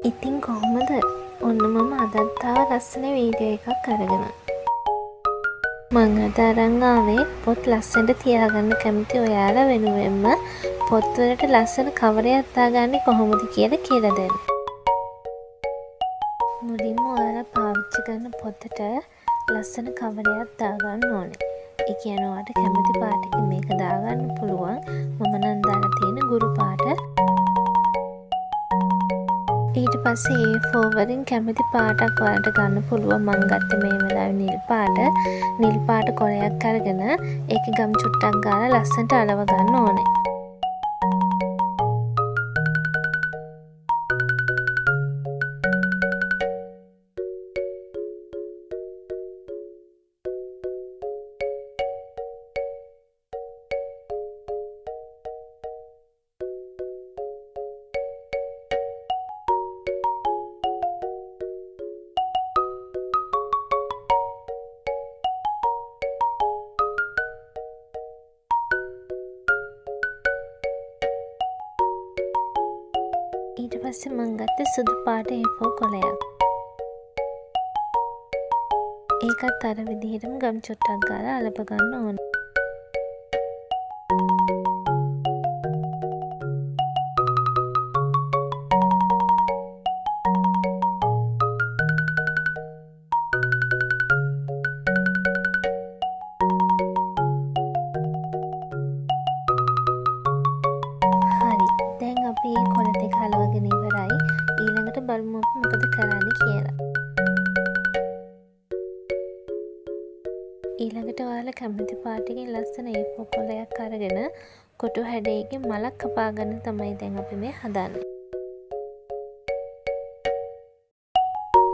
ඉතින් කොහොමද? ඔන්න මම අදත් ආවා ලස්සන වීඩියෝ එකක් අරගෙන. මං අද අරන් ආවේ පොත් ලස්සනට තියාගන්න කැමති ඔයාලා වෙනුවෙන්ම පොත් වලට ලස්සන කවරයක් දාගන්නේ කොහොමද කියලා දෙන්න. මුලින්ම ඔයාලා පාවිච්චි කරන පොතට ලස්සන කවරයක් දාගන්න ඕනේ. ඒ කියන්නේ ඔයාලට කැමති පාටකින් මේක දාගන්න පුළුවන්. මම නම් දාලා තියෙන ගුරු පාට. ඊට පස්සේ A4 වලින් කැමති පාටක් ඔයාලට ගන්න පුළුවන්. මං ගත්තේ මේ වෙලාවේ නිල් පාට. නිල් පාට කොලයක් අරගෙන ඒකේ ගම් චුට්ටක් ගාලා ලස්සනට අලව ගන්න ඕනේ. ඊට පස්සේ මං ගත්තේ සුදු පාට A4 කොලයක්. ඒකත් අර විදිහටම ගම් චුට්ටක් ගාලා අලප ගන්න ඕනේ. හරි. දැන් අපි මේ කොළ දෙක අලවගෙන ඉවරයි. ඊළඟට බලමු අපි මොකද කරන්න කියලා. ඊළඟට ඔයාලා කැමති පාටකින් ලස්සන A4 කොලයක් අරගෙන කොටු හැඩයකින් මලක් කපා ගන්න තමයි දැන් අපි මේ හදන්නේ.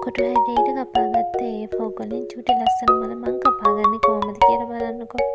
කොටු හැඩයට කපාගත්ත A4 කොලෙන් චූටි ලස්සන මල මං කපාගන්නේ කොහොමද කියලා බලන්නකෝ.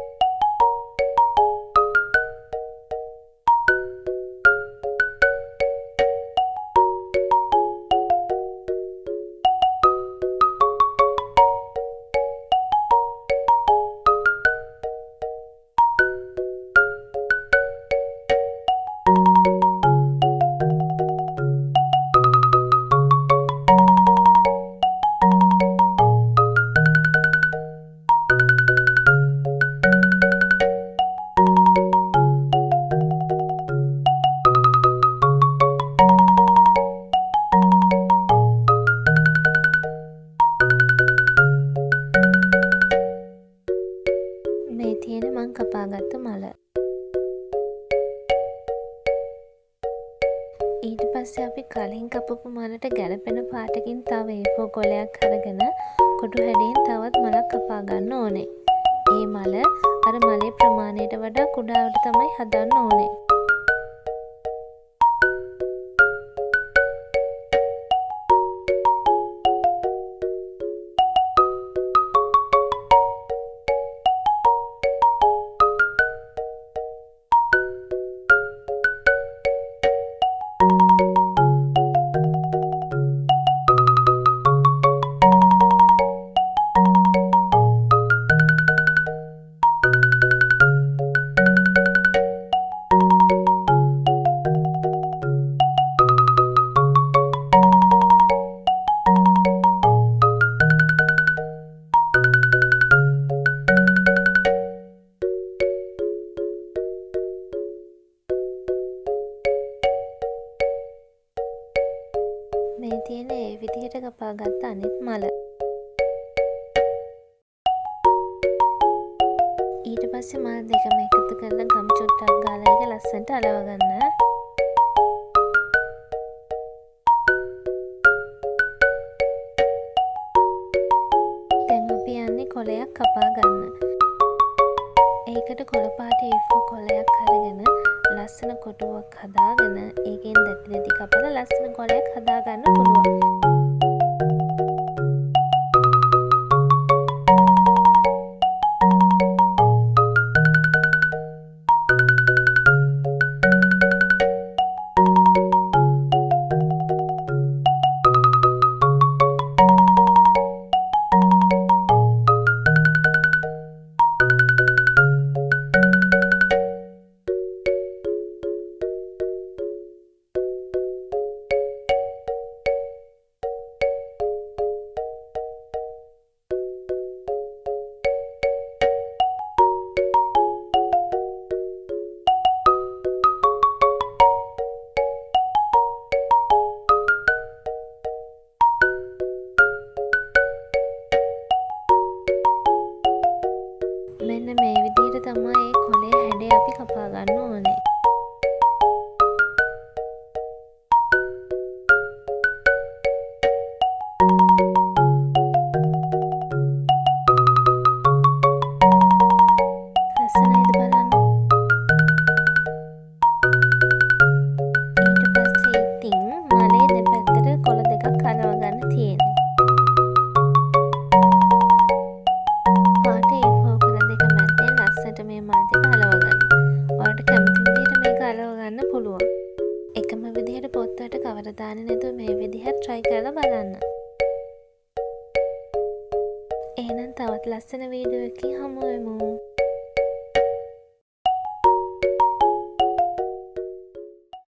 මේ තියෙන මං කපාගත්ත මල. ඊට පස්සේ අපි කලින් කපපු මලට ගැලපෙන පාටකින් තව A4 කොලයක් අරගෙන කොටු හැඩයෙන් තවත් මලක් කපා ගන්න ඕනේ. ඒ මල අර මලේ ප්‍රමාණයට වඩා කුඩාවට තමයි හදන්න ඕනේ. මේ තියෙන ඒ විදිහට කපාගත්ත අනිත් මල. ඊට පස්සේ මල් දෙකම එකතු කරලා ගම් චුට්ටක් ගාලා ඒක ලස්සනට අලව ගන්න. දැන් අපි යන්නේ කොලයක් කපා ගන්න. ඒකට කොළ පාට A4 කොලයක් අරගෙන ලස්සන කොටුවක් හදාගෙන ඒකෙන් දෙති දෙති කපලා ලස්සන කොලයක් හදා ගන්න පුළුවන්. විදිහට පොත්වලට කවර දාන්නේ නැතුව මේ විදිහට try කරලා බලන්න. එහෙනම් තවත් ලස්සන වීඩියෝ එකකින් හමු වෙමු.